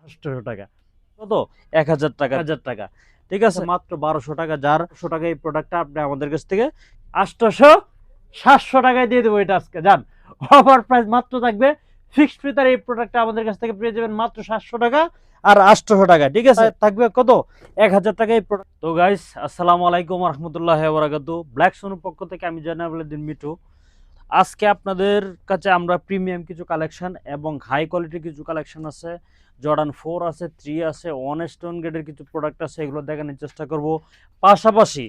800 টাকা। কত? 1000 টাকা। ঠিক আছে, মাত্র 1200 টাকা। যার 100 টাকা এই প্রোডাক্টটা আপনি আমাদের কাছ থেকে 800 700 টাকায় দিয়ে দেবো এটা আজকে। যান, অফার প্রাইস মাত্র থাকবে। ফিক্সড ফি তার এই প্রোডাক্টটা আমাদের কাছ থেকে পেয়ে যাবেন মাত্র 700 টাকা আর 800 টাকা। ঠিক আছে, থাকবে কত? 1000 টাকা এই প্রোডাক্ট। তো গাইস, আসসালামু আলাইকুম রহমতুল্লাহ বারাকাতু। ব্ল্যাক সোনুর পক্ষ থেকে আমি জয়নাবুদ্দিন মিঠু। আজকে আপনাদের কাছে আমরা প্রিমিয়াম কিছু কালেকশন এবং হাই কোয়ালিটির কিছু কালেকশন আছে, জর্ডান 4 আছে, 3 আছে, 1 স্টোন গ্রেডের কিছু প্রোডাক্ট আছে, এগুলো দেখানোর চেষ্টা করব। পাশাপাশি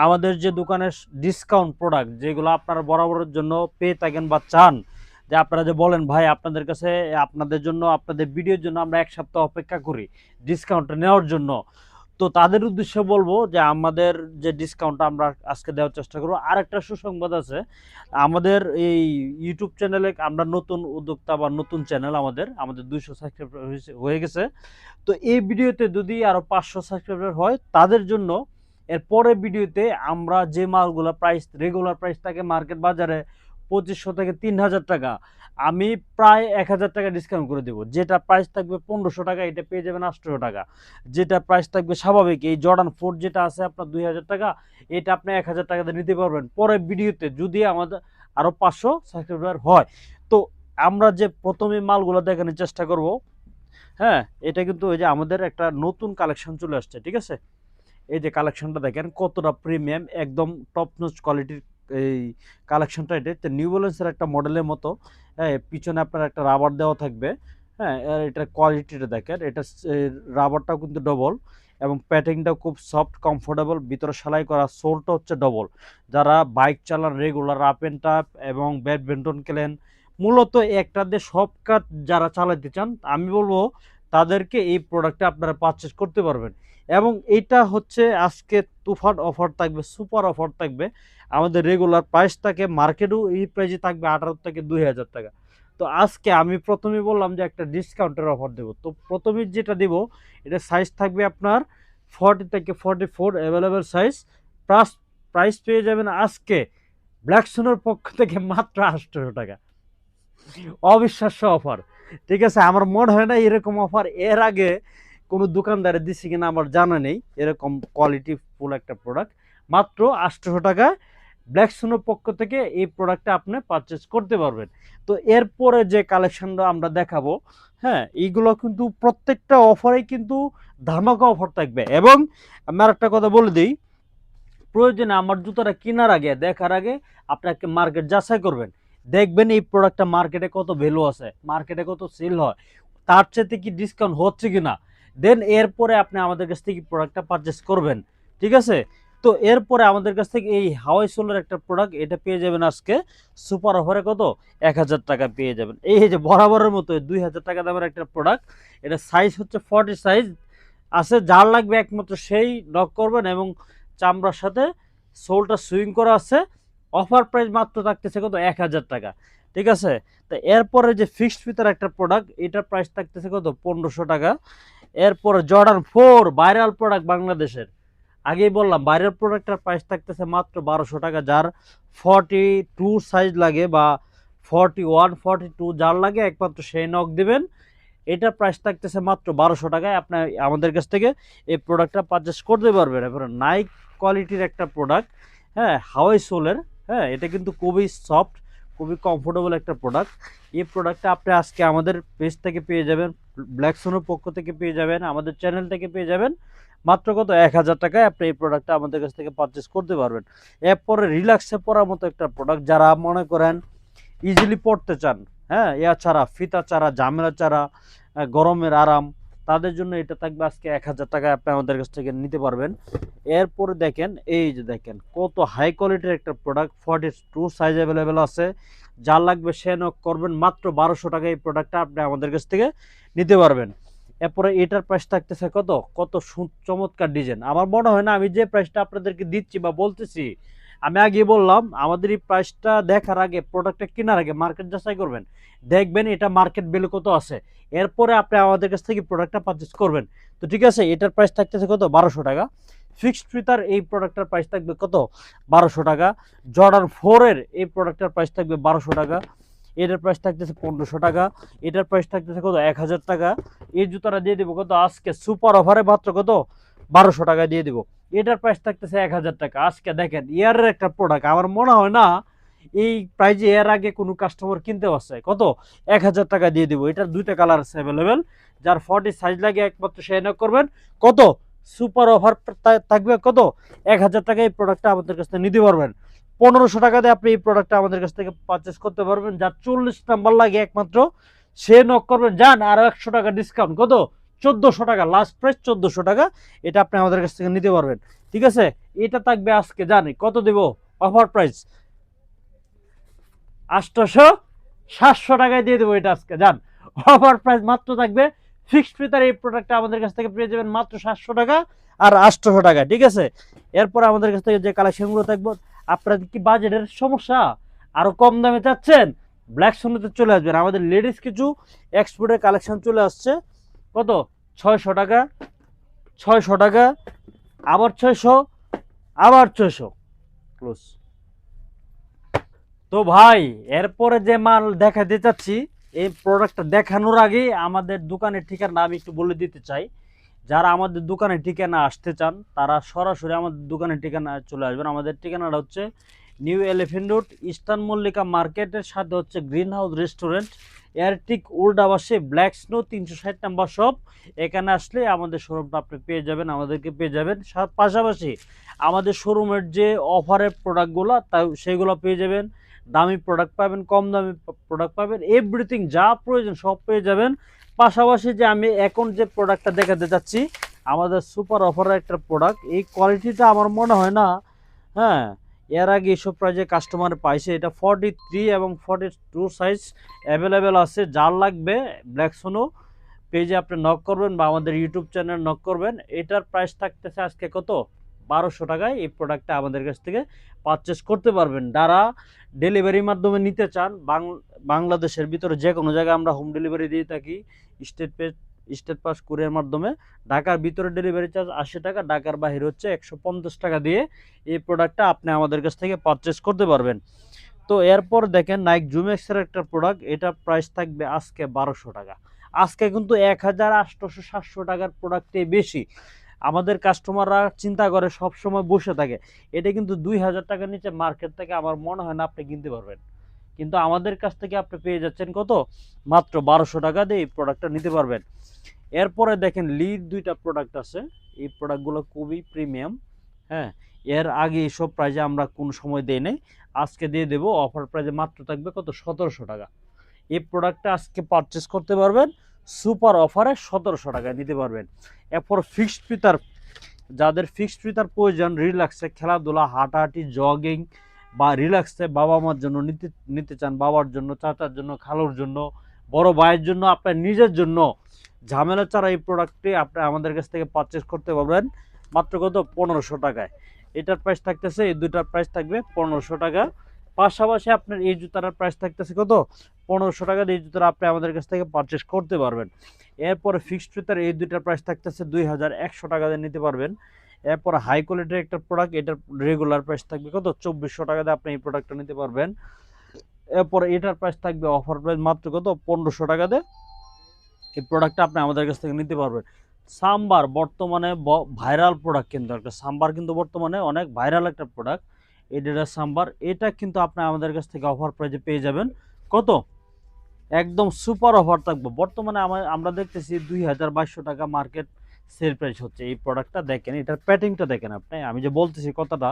আমাদের যে দোকানের ডিসকাউন্ট প্রোডাক্ট যেগুলো আপনারা বরাবরের জন্য পেয়ে থাকেন বা চান, যে আপনারা যে বলেন ভাই আপনাদের কাছে আপনাদের জন্য আপনাদের ভিডিওর জন্য আমরা এক সপ্তাহ অপেক্ষা করি ডিসকাউন্টটা নেওয়ার জন্য, তো তাদের উদ্দেশ্যে বলবো যে আমাদের যে ডিসকাউন্টটা আমরা আজকে দেওয়ার চেষ্টা করবো। আর একটা সুসংবাদ আছে, আমাদের এই ইউটিউব চ্যানেলে আমরা নতুন উদ্যোক্তা বা নতুন চ্যানেল, আমাদের 200 সাবস্ক্রাইবার হয়ে গেছে। তো এই ভিডিওতে যদি আরো 500 সাবস্ক্রাইবার হয় তাদের জন্য এর পরের ভিডিওতে আমরা যে মালগুলো প্রাইস রেগুলার প্রাইস থাকে মার্কেট বাজারে 2500 থেকে 3000 টাকা, আমি প্রায় 1000 টাকা ডিসকাউন্ট করে দেবো। যেটা প্রাইস থাকবে 1500 টাকা এটা পেয়ে যাবেন 800 টাকা। যেটা প্রাইস থাকবে স্বাভাবিক এই জর্ডান 4 যেটা আছে আপনার 2000 টাকা, এটা আপনি 1000 টাকাতে নিতে পারবেন পরের ভিডিওতে যদি আমাদের আরো 500 সাবস্ক্রাইবার হয়। তো আমরা যে প্রথমে মালগুলো দেখানোর চেষ্টা করব। হ্যাঁ, এটা কিন্তু ওই যে আমাদের একটা নতুন কালেকশন চলে আসছে। ঠিক আছে, এই যে কালেকশনটা দেখেন কতটা প্রিমিয়াম, একদম টপ নচ কোয়ালিটির এই কালেকশনটা। এটা নিউ ব্যালেন্সের একটা মডেলের মতো। হ্যাঁ, পিছনে আপনার একটা রাবার দেওয়া থাকবে। হ্যাঁ, আর এটার কোয়ালিটিটা দেখেন, এটা রাবারটাও কিন্তু ডবল এবং প্যাটিংটাও খুব সফট কমফোর্টেবল, ভিতরে সেলাই করা, সোলটা হচ্ছে ডবল। যারা বাইক চালান রেগুলার আপ অ্যান্ড টাপ এবং ব্যাডমিন্টন খেলেন, মূলত একটা দিয়ে সব কাজ যারা চালাতে চান, আমি বলবো তাদেরকে এই প্রোডাক্টটা আপনারা পারচেস করতে পারবেন। এবং এটা হচ্ছে আজকে তুফান অফার থাকবে, সুপার অফার থাকবে। আমাদের রেগুলার প্রাইস থাকে মার্কেটেও এই প্রাইসে থাকবে 18 থেকে 2000 টাকা। তো আজকে আমি প্রথমে বললাম যে একটা ডিসকাউন্টের অফার দেবো। তো প্রথমে যেটা দেবো, এটা সাইজ থাকবে আপনার 40 থেকে 44 অ্যাভেলেবেল সাইজ। প্লাস প্রাইস পেয়ে যাবেন আজকে ব্ল্যাকসোনের পক্ষ থেকে মাত্র 800 টাকা। অবিশ্বাস্য অফার। ঠিক আছে, আমার মনে হয় না এরকম অফার এর আগে কোনো দোকানদারে দিচ্ছে কিনা আমার জানা নেই, এরকম কোয়ালিটি ফুল একটা প্রোডাক্ট মাত্র 800 টাকা ব্ল্যাকসোনের পক্ষ থেকে এই প্রোডাক্টটা আপনি পারচেস করতে পারবেন। তো এরপরে যে কালেকশনটা আমরা দেখাবো, হ্যাঁ, এইগুলো কিন্তু প্রত্যেকটা অফারেই কিন্তু ধামাকা অফার থাকবে। এবং আমি আর একটা কথা বলে দিই, প্রয়োজনে আমার জুতাটা কেনার আগে দেখার আগে আপনাকে মার্কেট যাচাই করবেন। দেখবেন এই প্রোডাক্টটা মার্কেটে কত ভ্যালু আছে, মার্কেটে কত সেল হয়, তার চাইতে কি ডিসকাউন্ট হচ্ছে কিনা, দেন এরপরে আপনি আমাদের কাছ থেকে প্রোডাক্টটা পারচেস করবেন। ঠিক আছে, তো এরপরে আমাদের কাছ থেকে এই হাওয়াই সোলের একটা প্রোডাক্ট এটা পেয়ে যাবেন আজকে সুপার অফারে কত? 1000 টাকা পেয়ে যাবেন। এই যে বরাবরের মতো 2000 টাকা দামের একটা প্রোডাক্ট। এটা সাইজ হচ্ছে 40 সাইজ আছে, যার লাগবে একমাত্র সেই নক করবেন। এবং চামড়ার সাথে সোলটা সুইং করা আছে। অফার প্রাইস মাত্র থাকতেছে কত? 1000 টাকা। ঠিক আছে, তো এরপরে যে ফিক্সড ফিতার একটা প্রোডাক্ট, এটার প্রাইস থাকতেছে কত? 1500 টাকা। এরপরে জর্ডান 4 ভাইরাল প্রোডাক্ট বাংলাদেশের, আগেই বললাম ভাইরাল প্রোডাক্টের প্রাইস থাকতেছে মাত্র 1200 টাকা। যার 42 সাইজ লাগে বা 41 42 যার লাগে একমাত্র সেই নক দিবেন। এটার প্রাইস থাকতেছে মাত্র 1200 টাকায়। আপনি আমাদের কাছ থেকে এই প্রোডাক্টটা পারচেস করতে পারবেন। এরপরে নাইক কোয়ালিটির একটা প্রোডাক্ট, হ্যাঁ, হাওয়াই সোলের। হ্যাঁ, এটা কিন্তু খুবই সফট, খুবই কমফোর্টেবল একটা প্রোডাক্ট। এই প্রোডাক্টটা আপনি আজকে আমাদের পেজ থেকে পেয়ে যাবেন, ব্ল্যাকসোনের পক্ষ থেকে পেয়ে যাবেন, আমাদের চ্যানেল থেকে পেয়ে যাবেন মাত্র কত? 1000 টাকায় আপনি এই প্রোডাক্টটা আমাদের কাছ থেকে পারচেস করতে পারবেন। এরপরে রিল্যাক্সে পরার মতো একটা প্রোডাক্ট, যারা মনে করেন ইজিলি পড়তে চান, হ্যাঁ, ইয়া ছাড়া ফিতা ছাড়া ঝামেলা ছাড়া গরমের আরাম, তাদের জন্য এটা থাকবে আজকে 1000 টাকায় আপনি আমাদের কাছ থেকে নিতে পারবেন। এরপরে দেখেন, এই যে দেখেন কত হাই কোয়ালিটির একটা প্রোডাক্ট, 42 সাইজ অ্যাভেলেবেল আছে। যার লাগবে সে নক করবেন, মাত্র 1200 টাকায় এই প্রোডাক্টটা আপনি আমাদের কাছ থেকে নিতে পারবেন। এরপরে এটার প্রাইস থাকতেছে কত? কত চমৎকার ডিজাইন। আমার মনে হয় না আমি যে প্রাইসটা আপনাদেরকে দিচ্ছি বা বলতেছি, আমি আগে বললাম আমাদের এই প্রাইসটা দেখার আগে প্রোডাক্টটা কেনার আগে মার্কেট যাচাই করবেন, দেখবেন এটা মার্কেট ভ্যালু কত আছে, এরপরে আপনি আমাদের কাছ থেকে প্রোডাক্টটা পারচেস করবেন। তো ঠিক আছে, এটার প্রাইস থাকতেছে কত? 1200 টাকা। ফিক্সড ফিতার এই প্রোডাক্টটার প্রাইস থাকবে কত? 1200 টাকা। জর্ডান 4 এর এই প্রোডাক্টটার প্রাইস থাকবে 1200 টাকা। এটার প্রাইস থাকতেছে 1500 টাকা, এটার প্রাইস থাকতেছে কত 1000 টাকা। এই জুতাটা দিয়ে দেবো কত আজকে সুপার অফারে মাত্র কত 1200 টাকা দিয়ে দেবো। এটার প্রাইস থাকতেছে 1000 টাকা। আজকে দেখেন ইয়ারের একটা প্রোডাক্ট, আমার মনে হয় না এই প্রাইজে এর আগে কোনো কাস্টমার কিনতে পারছে। কত 1000 টাকা দিয়ে দিব। এটার দুইটা কালার আছে অ্যাভেলেবেল, যার 40 সাইজ লাগে একমাত্র সে নক করবেন। কত সুপার অফার থাকবে, কত 1000 টাকা এই প্রোডাক্টটা আমাদের কাছ থেকে নিতে পারবেন। 1500 টাকা দিয়ে আপনি এই প্রোডাক্টটা আমাদের কাছ থেকে পারচেস করতে পারবেন। যার 40 নাম্বার লাগে একমাত্র সে নক করবেন। যান আরো 100 টাকা ডিসকাউন্ট, কত 1400 টাকা, লাস্ট প্রাইস 1400 টাকা। এটা আপনি আমাদের কাছ থেকে নিতে পারবেন। ঠিক আছে, এটা থাকবে আজকে জানি কত দেব অফার প্রাইস 800 700 টাকায় দিয়ে দেবো এটা আজকে। যান অফার প্রাইস মাত্র থাকবে ফিক্সড ফিতার। এই প্রোডাক্টটা আমাদের কাছ থেকে পেয়ে যাবেন মাত্র 700 টাকা আর 800 টাকা। ঠিক আছে, এরপর আমাদের কাছ থেকে যে কালেকশনগুলো থাকবে, আপনাদের কি বাজেটের সমস্যা, আরো কম দামে চাচ্ছেন, ব্ল্যাক সোনাতে চলে আসবেন। আমাদের লেডিস কিছু এক্সপোর্টের কালেকশন চলে আসছে। কত 600 টাকা, 600 টাকা, আবার 600, আবার 600 ক্লোজ। তো ভাই এরপরে যে মাল দেখাতে চাচ্ছি, এই প্রোডাক্টটা দেখানোর আগে আমাদের দোকানের ঠিকানা আমি একটু বলে দিতে চাই। যারা আমাদের দোকানের ঠিকানা আসতে চান তারা সরাসরি আমাদের দোকানের ঠিকানা চলে আসবেন। আমাদের ঠিকানাটা হচ্ছে new elephant road, eastern Mallika মার্কেটের সাথে হচ্ছে গ্রিন হাউস রেস্টুরেন্ট, এর ঠিক উল্টা পাশে ব্ল্যাক স্নো 360 নাম্বার শপ। এখানে আসলে আমাদের শোরুমটা আপনি পেয়ে যাবেন, আমাদেরকে পেয়ে যাবেন। পাশাপাশি আমাদের শোরুমের যে অফারের প্রোডাক্টগুলো সেগুলো পেয়ে যাবেন। দামি প্রোডাক্ট পাবেন, কম দামি প্রোডাক্ট পাবেন, এভরিথিং যা প্রয়োজন সব পেয়ে যাবেন। পাশাপাশি যে আমি এখন যে প্রোডাক্টটা দেখাতে চাচ্ছি আমাদের সুপার অফারের একটা প্রোডাক্ট, এই কোয়ালিটিটা আমার মনে হয় না হ্যাঁ এর আগে এসব প্রাইজে কাস্টমার পাইছে। এটা 43 এবং 42 সাইজ অ্যাভেলেবেল আছে। যার লাগবে ব্ল্যাক সোনো পেজে আপনি নক করবেন বা আমাদের ইউটিউব চ্যানেল নক করবেন। এটার প্রাইস থাকতেছে আজকে কত 1200 টাকায় এই প্রোডাক্টটা আমাদের কাছ থেকে পারচেস করতে পারবেন। যারা ডেলিভারির মাধ্যমে নিতে চান, বাংলাদেশের ভিতরে যে কোনো জায়গায় আমরা হোম ডেলিভারি দিয়ে থাকি। স্টেট পাস কুরিয়ার মাধ্যমে। ঢাকার ভিতরে ডেলিভারি চার্জ 80 টাকা, ঢাকার বাইরে হচ্ছে 150 টাকা দিয়ে এই প্রোডাক্টটা আপনি আমাদের কাছ থেকে পারচেস করতে পারবেন। তো এরপর দেখেন নাইক জুমেক্সের একটা প্রোডাক্ট, এটা প্রাইস থাকবে আজকে 1200 টাকা। আজকে কিন্তু 1800-700 টাকার প্রোডাক্টে বেশি। আমাদের কাস্টমাররা চিন্তা করে সব সময় বসে থাকে, এটা কিন্তু 2000 টাকার নিচে মার্কেট থেকে আমার মনে হয় না আপনি কিনতে পারবেন। কিন্তু আমাদের কাছ থেকে আপনি পেয়ে যাচ্ছেন কত মাত্র 1200 টাকা দিয়ে এই প্রোডাক্টটা নিতে পারবেন। এরপরে দেখেন লিড দুইটা প্রোডাক্ট আছে, এই প্রোডাক্টগুলো খুবই প্রিমিয়াম। হ্যাঁ, এর আগে এসব প্রাইজে আমরা কোন সময় দেই নাই, আজকে দিয়ে দেবো অফার প্রাইজে মাত্র থাকবে কত 1700 টাকা। এই প্রোডাক্টটা আজকে পারচেস করতে পারবেন সুপার অফারে 1700 টাকায় নিতে পারবেন। এরপর ফিক্সড ফিতার, যাদের ফিক্সড ফিতার প্রয়োজন রিল্যাক্সে খেলাধুলা হাঁটাহাঁটি জগিং বা রিল্যাক্সে বাবা মার জন্য নিতে চান, বাবার জন্য, চাচার জন্য, খালুর জন্য, বড় ভাইয়ের জন্য, আপনার নিজের জন্য ঝামেলা ছাড়া এই প্রোডাক্টটি আপনি আমাদের কাছ থেকে পারচেস করতে পারবেন মাত্র কত 1500 টাকায়। এটার প্রাইস থাকতেছে, এই দুটার প্রাইস থাকবে 1500 টাকা। পাশাপাশি আপনার এই জুতার প্রাইস থাকতেছে কত 1500 টাকা দিয়ে এই জুতাটা আপনি আমাদের কাছ থেকে পারচেস করতে পারবেন। এরপরে ফিক্সড ফিতার এই দুইটার প্রাইস থাকতেছে 2100 টাকা দিয়ে নিতে পারবেন। এরপর হাই কোয়ালিটির একটা প্রোডাক্ট, এটার রেগুলার প্রাইস থাকবে কত 2400 টাকা দিয়ে আপনি এই প্রোডাক্টটা নিতে পারবেন। এরপর এটার প্রাইস থাকবে অফার প্রাইস মাত্র কত 1500 টাকা দিয়ে এই প্রোডাক্টটা আপনি আমাদের কাছ থেকে নিতে পারবেন। সাম্বার বর্তমানে ভাইরাল প্রোডাক্ট, কিন্তু একটা সাম্বার কিন্তু বর্তমানে অনেক ভাইরাল একটা প্রোডাক্ট। এডিডাস সাম্বার, এটা কিন্তু আপনি আমাদের কাছ থেকে অফার প্রাইজে পেয়ে যাবেন কত একদম সুপার অফার থাকবে। বর্তমানে আমরা দেখতেছি 2200 টাকা মার্কেট সেল প্রাইস হচ্ছে এই প্রোডাক্টটা। দেখেন এটার প্যাটিংটা দেখেন আপনি, আমি যে বলতেছি কথাটা,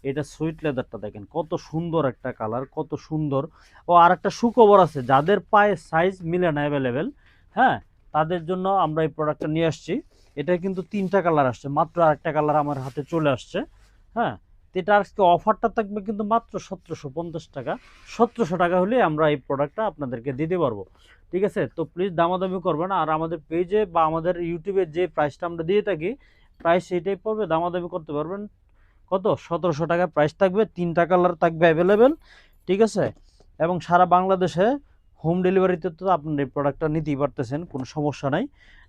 এটা সুইট লেদারটা দেখেন কত সুন্দর একটা কালার, কত সুন্দর। ও আর একটা সুখবর আছে, যাদের পায়ে সাইজ মিলে না অ্যাভেলেবেল, হ্যাঁ তাদের জন্য আমরা এই প্রোডাক্টটা নিয়ে আসছি। এটা কিন্তু 3টা কালার আসছে, মাত্র আরেকটা কালার আমার হাতে চলে আসছে। হ্যাঁ, এটা আজকে অফারটা থাকবে কিন্তু মাত্র 1750 টাকা। 1700 টাকা হলে আমরা এই প্রোডাক্টটা আপনাদেরকে দিতে পারবো। ঠিক আছে, তো প্লিজ দামাদামি করবেন। আর আমাদের পেজে বা আমাদের ইউটিউবে যে প্রাইসটা আমরা দিয়ে থাকি প্রাইস সেইটাই পড়বে, দামাদামি করতে পারবেন। কত 1700 টাকা প্রাইস থাকবে, 3টা কালার থাকবে অ্যাভেলেবেল। ঠিক আছে, এবং সারা বাংলাদেশে হোম ডেলিভারিতে তো আপনার এই প্রোডাক্টটা নিতেই পারতেছেন, কোনো সমস্যা নাই।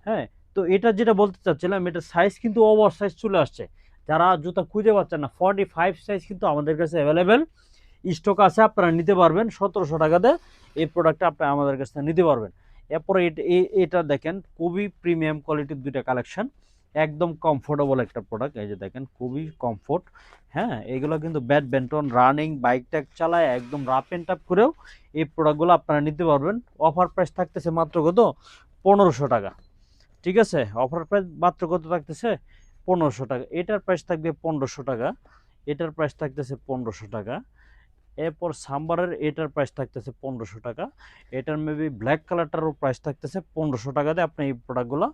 হ্যাঁ, তো এটা যেটা বলতে চাচ্ছিলাম, এটা সাইজ কিন্তু ওভার সাইজ চলে আসছে। যারা জুতা খুঁজে পাচ্ছেন না 45 সাইজ কিন্তু আমাদের কাছে অ্যাভেলেবেল। স্টক আছে, আপনারা নিতে পারবেন 1700 টাকাতে এই প্রোডাক্টটা আপনারা আমাদের কাছ থেকে নিতে পারবেন। এরপরে এটা দেখেন খুবই প্রিমিয়াম কোয়ালিটির দুইটা কালেকশন, একদম কমফোর্টেবল একটা প্রোডাক্ট। এই যে দেখেন খুবই কমফোর্ট, হ্যাঁ এগুলো কিন্তু ব্যাডমিন্টন রানিং বাইক ট্যাক চালায় একদম রাফ অ্যান্ড টাফ করেও এই প্রোডাক্টগুলো আপনারা নিতে পারবেন। অফার প্রাইস থাকতেছে মাত্র কত 1500 টাকা, ঠিক আছে। অফার প্রাইস মাত্র কত থাকতেছে 1500 টাকা। এটার প্রাইস থাকবে 1500 টাকা, এটার প্রাইস থাকতেছে 1500 টাকা। এরপর সাম্বারের এটার প্রাইস থাকতেছে 1500 টাকা। এটার মেবি ব্ল্যাক কালারটারও প্রাইস থাকতেছে 1500 টাকাতে আপনি এই প্রোডাক্টগুলো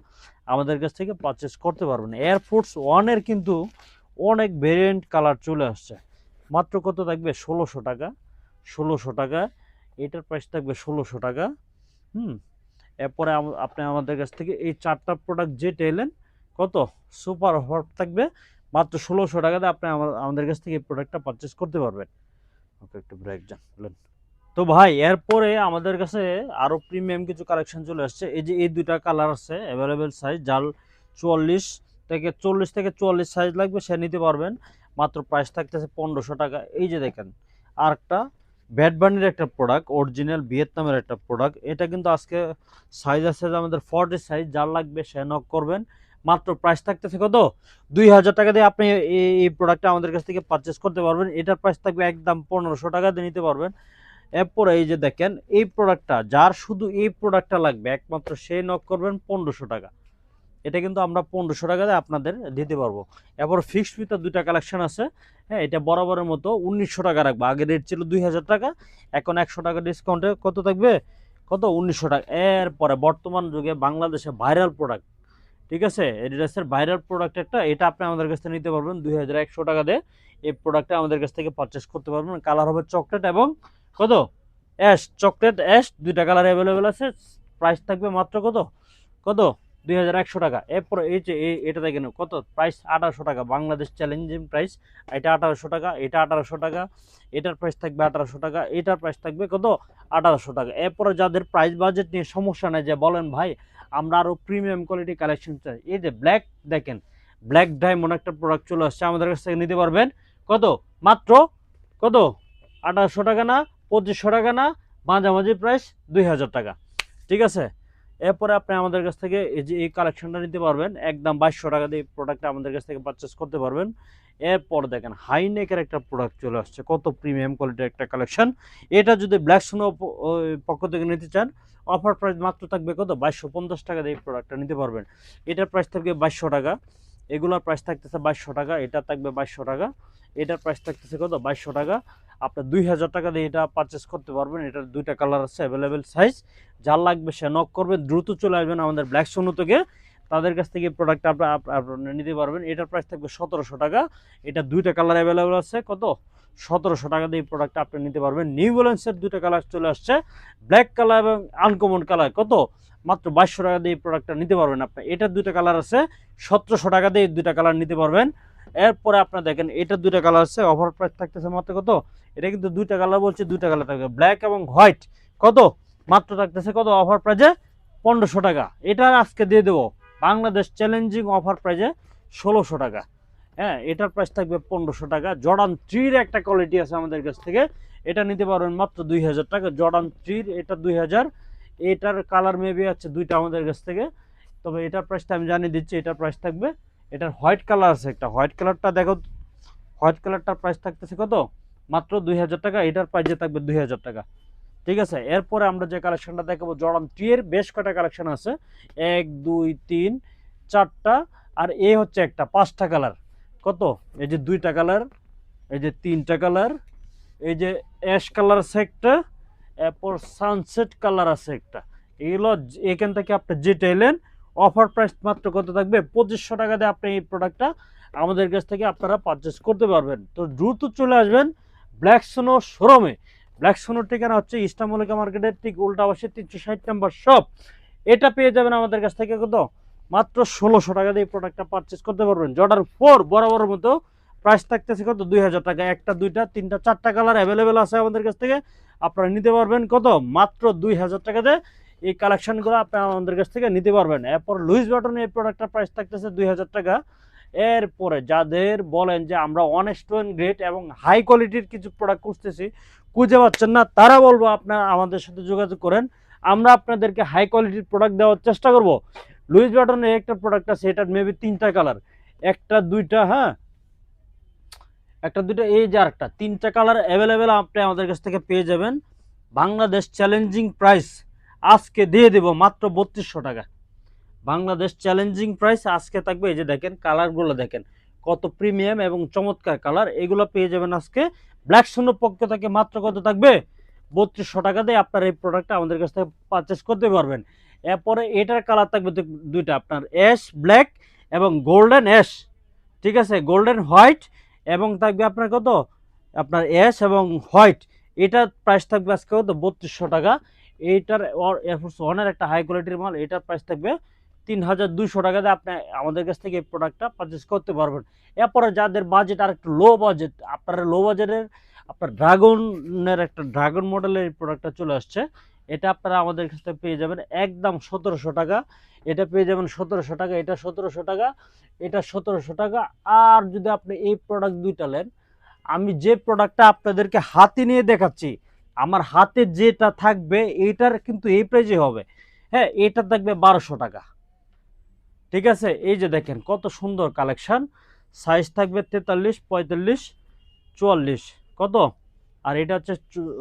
আমাদের কাছ থেকে পারচেস করতে পারবেন। এয়ারফোর্স ওয়ানের কিন্তু অনেক ভেরিয়েন্ট কালার চলে আসছে, মাত্র কত থাকবে 1600 টাকা, 1600 টাকা। এটার প্রাইস থাকবে 1600 টাকা। এরপরে আপনি আমাদের কাছ থেকে এই চারটা প্রোডাক্ট যেটা এলেন কত সুপার হট থাকবে মাত্র 1600 টাকাতে আপনি আমাদের কাছ থেকে এই প্রোডাক্টটা পারচেস করতে পারবেন। ওকে, একটু ব্রেক যান বলেন। তো ভাই এরপরে আমাদের কাছে আরো প্রিমিয়াম কিছু কালেকশন চলে আসছে। এই যে এই দুইটা কালার আছে অ্যাভেলেবেল সাইজ, যার 40 থেকে 44 সাইজ লাগবে সে নিতে পারবেন। মাত্র প্রাইস থাকতেছে 1500 টাকা। এই যে দেখেন আরেকটা ব্যাড বানির একটা প্রোডাক্ট, অরিজিনাল ভিয়েতনামের একটা প্রোডাক্ট। এটা কিন্তু আজকে সাইজ আছে আমাদের 40 সাইজ, যার লাগবে সে নক করবেন। মাত্র প্রাইস থাকতেছে কত 2000 টাকা দিয়ে আপনি এই প্রোডাক্টটা আমাদের কাছ থেকে পারচেস করতে পারবেন। এটার প্রাইস থাকবে একদম 1500 টাকা দিয়ে নিতে পারবেন। এরপরে এই যে দেখেন এই প্রোডাক্টটা, যার শুধু এই প্রোডাক্টটা লাগবে একমাত্র সে নক করবেন 1500 টাকা। এটা কিন্তু আমরা 1500 টাকাতে আপনাদের দিতে পারবো। এরপর ফিক্সড ফিতে দুইটা কালেকশন আছে, হ্যাঁ এটা বরাবরের মতো 1900 টাকা রাখবো। আগে রেট ছিল 2000 টাকা, এখন 100 টাকা ডিসকাউন্টে কত থাকবে কত 1900 টাকা। এরপরে বর্তমান যুগে বাংলাদেশে ভাইরাল প্রোডাক্ট, ঠিক আছে এডিডাসের ভাইরাল প্রোডাক্ট একটা, এটা আপনি আমাদের কাছ থেকে নিতে পারবেন 2100 টাকা দিয়ে। এই প্রোডাক্টটা আমাদের কাছ থেকে পারচেস করতে পারবেন। কালার হবে চকলেট এবং কত অ্যাশ, চকলেট অ্যাশ দুইটা কালার অ্যাভেলেবেল আছে। প্রাইস থাকবে মাত্র কত কত 2100 টাকা। এরপর এই যে এটা দেখেন কত প্রাইস 1800 টাকা, বাংলাদেশ চ্যালেঞ্জিং প্রাইস। এটা 1800 টাকা, এটা 1800 টাকা, এটার প্রাইস থাকবে 1800 টাকা, এটার প্রাইস থাকবে কত 1800 টাকা। এরপরে যাদের প্রাইস বাজেট নিয়ে সমস্যা নেই, যে বলেন ভাই আমরা আরও প্রিমিয়াম কোয়ালিটি কালেকশন চাই, এই যে ব্ল্যাক দেখেন ব্ল্যাক ডায়মন্ড একটা প্রোডাক্ট চলে আসছে, আমাদের কাছ থেকে নিতে পারবেন কত মাত্র কত 1800 টাকা না 2500 টাকা না, মাঝামাঝি প্রাইস 2000 টাকা, ঠিক আছে। এরপরে আপনি আমাদের কাছ থেকে এই যে এই কালেকশনটা নিতে পারবেন একদম 2200 টাকা দিয়ে প্রোডাক্টটা আমাদের কাছ থেকে পারচেস করতে পারবেন। এরপর দেখেন হাইনেকের একটা প্রোডাক্ট চলে আসছে, কত প্রিমিয়াম কোয়ালিটির একটা কালেকশন। এটা যদি ব্ল্যাক সোনো পক্ষ থেকে নিতে চান অফার প্রাইস মাত্র থাকবে কত 2250 টাকা দিয়ে এই প্রোডাক্টটা নিতে পারবেন। এটার প্রাইস থাকবে 2200 টাকা, এগুলোর প্রাইস থাকতেছে 2200 টাকা, এটা থাকবে 2200 টাকা, এটার প্রাইস থাকতেছে কত 2200 টাকা। আপনি 2000 টাকা দিয়ে এটা পারচেস করতে পারবেন। এটার দুইটা কালার আছে অ্যাভেলেবেল সাইজ, যার লাগবে সে নক করবেন, দ্রুত চলে আসবেন আমাদের ব্ল্যাক সোনো থেকে, তাদের কাছ থেকে প্রোডাক্টটা আপনারা নিতে পারবেন। এটার প্রাইস থাকবে 1700 টাকা, এটা দুইটা কালার অ্যাভেলেবেল আছে কত 1700 টাকা দিয়ে এই প্রোডাক্টটা আপনি নিতে পারবেন। নিউ ব্যালেন্সের দুইটা কালার চলে আসছে, ব্ল্যাক কালার এবং আনকমন কালার, কত মাত্র 2200 টাকা দিয়ে এই প্রোডাক্টটা নিতে পারবেন আপনি। এটার দুইটা কালার আছে 1700 টাকা দিয়ে এই দুইটা কালার নিতে পারবেন। এরপরে আপনার দেখেন এটার দুইটা কালার আছে, অফার প্রাইস থাকতেছে মাত্র কত, এটা কিন্তু দুইটা কালার বলছে, দুইটা কালার থাকবে ব্ল্যাক এবং হোয়াইট, কত মাত্র থাকতেছে কত অফার প্রাইজে 1500 টাকা। এটা আজকে দিয়ে দেবো বাংলাদেশ চ্যালেঞ্জিং অফার প্রাইজে 1600 টাকা। হ্যাঁ এটার প্রাইস থাকবে 1500 টাকা। জর্ডান 3-র একটা কোয়ালিটি আছে আমাদের কাছ থেকে, এটা নিতে পারবেন মাত্র 2000 টাকা। জর্ডান 3 এটা 2000, এটার কালার মেবি আছে দুইটা আমাদের কাছ থেকে, তবে এটার প্রাইসটা আমি জানিয়ে দিচ্ছি। এটার প্রাইস থাকবে, এটার হোয়াইট কালার আছে একটা, হোয়াইট কালারটা দেখো, হোয়াইট কালারটার প্রাইস থাকতেছে কত মাত্র 2000 টাকা, এটার প্রাইসে থাকবে 2000 টাকা, ঠিক আছে। এরপরে আমরা যে কালেকশনটা দেখাবো জর্ডান 3 এর বেশ কয়টা কালেকশন আছে, 1 2 3 4টা, আর এ হচ্ছে একটা 5টা কালার, কত এই যে 2টা কালার, এই যে 3টা কালার, এই যে অ্যাশ কালার আছে একটা, এরপর সানসেট কালার আছে একটা। এগুলো এখান থেকে আপনি যেটা এলেন অফার প্রাইস মাত্র কত থাকবে 2500 টাকা দিয়ে আপনি এই প্রোডাক্টটা আমাদের কাছ থেকে আপনারা পারচেস করতে পারবেন। তো দ্রুত চলে আসবেন ব্ল্যাক সোনো শোরুমে। ব্ল্যাক সোনোর ঠিকানা হচ্ছে ইস্টার্ন মল্লিকা মার্কেটের ঠিক উল্টা পাশে 360 নম্বর শপ। এটা পেয়ে যাবেন আমাদের কাছ থেকে কত মাত্র 1600 টাকা দিয়ে এই প্রোডাক্টটা পারচেস করতে পারবেন। জর্ডান 4 বরাবর মতো প্রাইস থাকতেছে কত 2000 টাকা। একটা দুইটা তিনটা চারটা কালার অ্যাভেলেবেল আছে আমাদের কাছ থেকে, আপনারা নিতে পারবেন কত মাত্র 2000 টাকাতে এই কালেকশনগুলো আপনি আমাদের কাছ থেকে নিতে পারবেন। এরপর লুইস বাটন এই প্রোডাক্টটার প্রাইস থাকতেছে 2000 টাকা। এরপরে যাদের বলেন যে আমরা অনেস্ট গ্রেড এবং হাই কোয়ালিটির কিছু প্রোডাক্ট খুঁজতেছি, খুঁজে পাচ্ছেন না, তারা বলবো আপনারা আমাদের সাথে যোগাযোগ করেন, আমরা আপনাদেরকে হাই কোয়ালিটির প্রোডাক্ট দেওয়ার চেষ্টা করব। লুইস বাটনের একটা প্রোডাক্ট আছে, এটার মেবি 3টা কালার, একটা দুইটা, হ্যাঁ একটা দুইটা, এই যে আরেকটা, 3টা কালার অ্যাভেলেবেল আপনি আমাদের কাছ থেকে পেয়ে যাবেন। বাংলাদেশ চ্যালেঞ্জিং প্রাইস আজকে দিয়ে দেব মাত্র 3200 টাকা। বাংলাদেশ চ্যালেঞ্জিং প্রাইস আজকে থাকবে। এই যে দেখেন কালারগুলো দেখেন কত প্রিমিয়াম এবং চমৎকার কালার, এগুলো পেয়ে যাবেন আজকে ব্ল্যাক সুনোর পক্ষ থেকে মাত্র কত থাকবে 3200 টাকা দিয়ে আপনার এই প্রোডাক্টটা আমাদের কাছ থেকে পারচেস করতে পারবেন। এরপরে এটার কালার থাকবে দুইটা, আপনার অ্যাশ ব্ল্যাক এবং গোল্ডেন অ্যাশ, ঠিক আছে, গোল্ডেন হোয়াইট, এবং থাকবে আপনার কত আপনার অ্যাশ এবং হোয়াইট, এটার প্রাইস থাকবে আজকে কত 3200 টাকা। এইটার এয়ারফোর্স ওয়ানের একটা হাই কোয়ালিটির মাল, এটার প্রাইস থাকবে 3200 টাকা দিয়ে আপনি আমাদের কাছ থেকে এই প্রোডাক্টটা পারচেস করতে পারবেন। এরপরে যাদের বাজেট আর একটু লো বাজেট, আপনারা লো বাজেটের আপনার ড্রাগনের একটা ড্রাগন মডেলের এই প্রোডাক্টটা চলে আসছে, এটা আপনারা আমাদের কাছ থেকে পেয়ে যাবেন একদম 1700 টাকা। এটা পেয়ে যাবেন 1700 টাকা, এটা 1700 টাকা, এটা 1700 টাকা। আর যদি আপনি এই প্রোডাক্ট দুইটা নেন, আমি যে প্রোডাক্টটা আপনাদেরকে হাতে নিয়ে দেখাচ্ছি, আমার হাতে যেটা থাকবে এইটার কিন্তু এই প্রাইজে হবে, হ্যাঁ, এটা থাকবে 1200 টাকা, ঠিক আছে। এই যে দেখেন কত সুন্দর কালেকশন, সাইজ থাকবে 43, 45, 44, কত, আর এটা হচ্ছে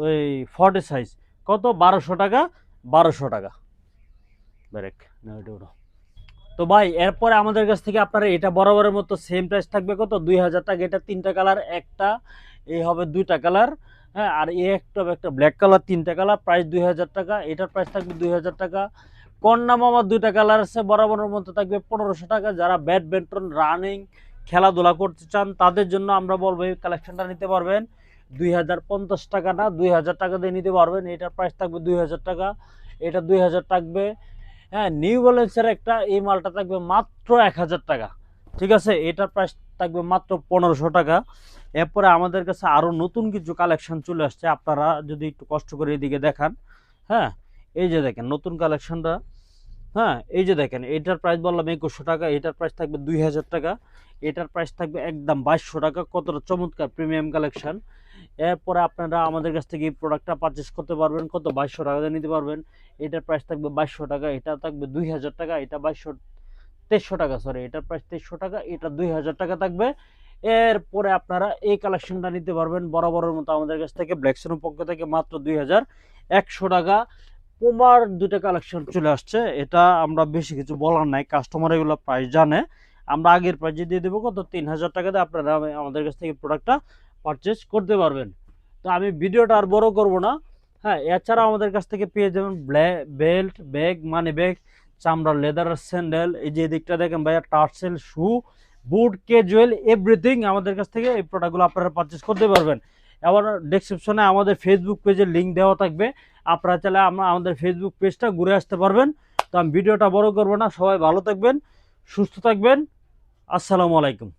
ওই 40 সাইজ, কত 1200 টাকা, 1200 টাকা ব্রেক। তো ভাই এরপরে আমাদের কাছ থেকে আপনারা এটা বরাবরের মতো সেম প্রাইস থাকবে কত 2000 টাকা। এটা 3টা কালার, একটা এই হবে 2টা কালার, হ্যাঁ, আর এই একটা ব্ল্যাক কালার, 3টা কালার, প্রাইস 2000 টাকা। এটার প্রাইস থাকবে 2000 টাকা। কন্যা মামা 2টা কালার আছে, বরাবরের মতো থাকবে 1500 টাকা। যারা ব্যাডমিন্টন রানিং খেলাধুলা করতে চান তাদের জন্য আমরা বলবো এই কালেকশনটা নিতে পারবেন 2050 টাকা না 2000 টাকা দিয়ে নিতে পারবেন। এটার প্রাইস থাকবে 2000 টাকা, এটা 2000 থাকবে। হ্যাঁ, নিউ ব্যালেন্সের একটা এই মালটা থাকবে মাত্র 1000 টাকা, ঠিক আছে, এটার প্রাইস থাকবে মাত্র 1500 টাকা। এরপরে আমাদের কাছে আরও নতুন কিছু কালেকশন চলে আসছে, আপনারা যদি একটু কষ্ট করে এদিকে দেখান, হ্যাঁ, এই যে দেখেন নতুন কালেকশনটা, হ্যাঁ, এই যে দেখেন এটার প্রাইস বললাম 2100 টাকা, এটার প্রাইস থাকবে 2000 টাকা, এটার প্রাইস থাকবে একদম 2200 টাকা। কতটা চমৎকার প্রিমিয়াম কালেকশন। এরপরে আপনারা আমাদের কাছ থেকে এই প্রোডাক্টটা পারচেস করতে পারবেন কত 2200 টাকা দিয়ে নিতে পারবেন। এটার প্রাইস থাকবে 2200 টাকা, এটা থাকবে 2000 টাকা, এটা 2300 টাকা, সরি, এটার প্রাইস 2300 টাকা, এটা 2000 টাকা থাকবে। এরপরে আপনারা এই কালেকশনটা নিতে পারবেন বরাবরের মতো আমাদের কাছ থেকে ব্ল্যাক সুনোর পক্ষ থেকে মাত্র 2100 টাকা। পুমার 2টা কালেকশন চলে আসছে, এটা আমরা বেশি কিছু বলার নাই, কাস্টমার এগুলো প্রাইস জানে, আমরা আগের প্রাইজে দিয়ে দেবো কত 3000 টাকাতে আপনারা আমাদের কাছ থেকে প্রোডাক্টটা পারচেস করতে পারবেন। তো আমি ভিডিওটা আর বড় করব না, হ্যাঁ, এছাড়া আমাদের কাছ থেকে পেয়ে যাবেন বেল্ট, ব্যাগ, মানি ব্যাগ, চামড়ার লেদারের স্যান্ডেল, এই যে দিকটা দেখেন ভাইয়া, টার্সেল, শু, বুট, ক্যাজুয়াল, এভরিথিং আমাদের কাছ থেকে এই প্রোডাক্টগুলো আপনারা পারচেস করতে পারবেন। আবার ডেসক্রিপশনে আমাদের ফেসবুক পেজের লিঙ্ক দেওয়া থাকবে, আপনারা চাইলে আমাদের ফেসবুক পেজটা ঘুরে আসতে পারবেন। তো আমি ভিডিওটা বড় করব না, সবাই ভালো থাকবেন, সুস্থ থাকবেন, আসসালামু আলাইকুম।